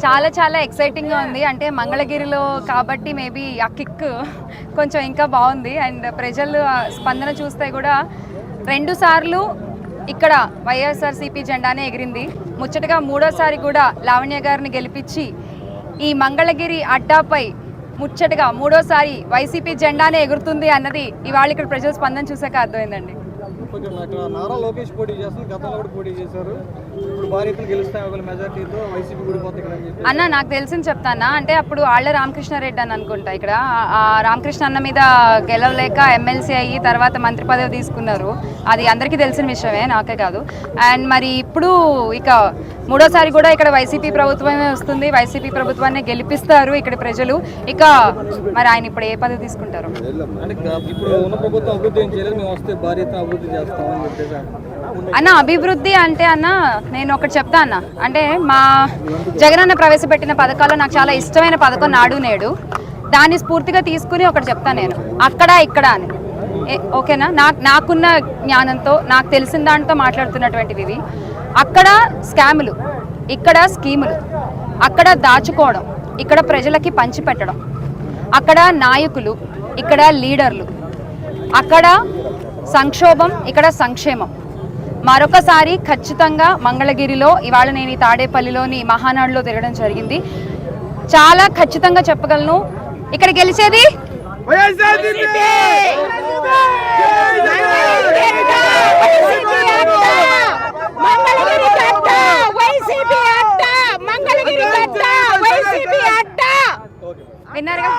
చాలా చాలా ఎక్సైటింగ్గా ఉంది. అంటే మంగళగిరిలో కాబట్టి మేబీ ఆ కిక్ కొంచెం ఇంకా బాగుంది. అండ్ ప్రజలు స్పందన చూస్తే కూడా 2 సార్లు ఇక్కడ వైఎస్ఆర్సీపీ జెండానే ఎగిరింది. ముచ్చటగా 3వసారి కూడా లావణ్య గారిని గెలిపించి ఈ మంగళగిరి అడ్డాపై ముచ్చటగా 3వసారి వైసీపీ జెండానే ఎగురుతుంది అన్నది ఇవాళ ఇక్కడ ప్రజల స్పందన చూసాక అర్థమైందండి. నారా లోకేష్ పోటీ చేస్తారు, గతంలో కూడా పోటీ చేశారు. ఇప్పుడు భారీ ఎత్తున గెలుస్తాయి ఒకవేళ మెజార్టీతో వైసీపీ కూడిపోతుంది అన్న. నాకు తెలిసింది చెప్తానా, అంటే అప్పుడు ఆళ్ల రామకృష్ణారెడ్డి అని అనుకుంటా ఇక్కడ ఆ రామకృష్ణ అన్న మీద గెలవలేక ఎమ్మెల్సీ అయ్యి తర్వాత మంత్రి పదవి తీసుకున్నారు. అది అందరికీ తెలిసిన విషయమే, నాకే కాదు. అండ్ మరి ఇప్పుడు ఇక 3వసారి కూడా ఇక్కడ వైసీపీ ప్రభుత్వమే వస్తుంది. వైసీపీ ప్రభుత్వాన్ని గెలిపిస్తారు ఇక్కడ ప్రజలు. ఇక మరి ఆయన ఇప్పుడు ఏ పదవి తీసుకుంటారు? అన్న అభివృద్ధి అంటే అన్న నేను ఒకటి చెప్తా అన్న, అంటే మా జగనన్న ప్రవేశపెట్టిన పథకాల్లో నాకు చాలా ఇష్టమైన పథకం నాడు నేడు. దాన్ని స్ఫూర్తిగా తీసుకుని ఒకటి చెప్తాను నేను, అక్కడ ఇక్కడ అని. ఓకేనా? నాకున్న జ్ఞానంతో నాకు తెలిసిన దాంతో మాట్లాడుతున్నటువంటివి ఇవి. అక్కడ స్కాములు, ఇక్కడ స్కీములు, అక్కడ దాచుకోవడం, ఇక్కడ ప్రజలకి పంచిపెట్టడం, అక్కడ నాయకులు, ఇక్కడ లీడర్లు, అక్కడ సంక్షోభం, ఇక్కడ సంక్షేమం. మరొకసారి ఖచ్చితంగా మంగళగిరిలో ఇవాళ నేను ఈ తాడేపల్లిలోని మహానాడులో తిరగడం జరిగింది. చాలా ఖచ్చితంగా చెప్పగలను, ఇక్కడ గెలిచేది విన్నారుగా.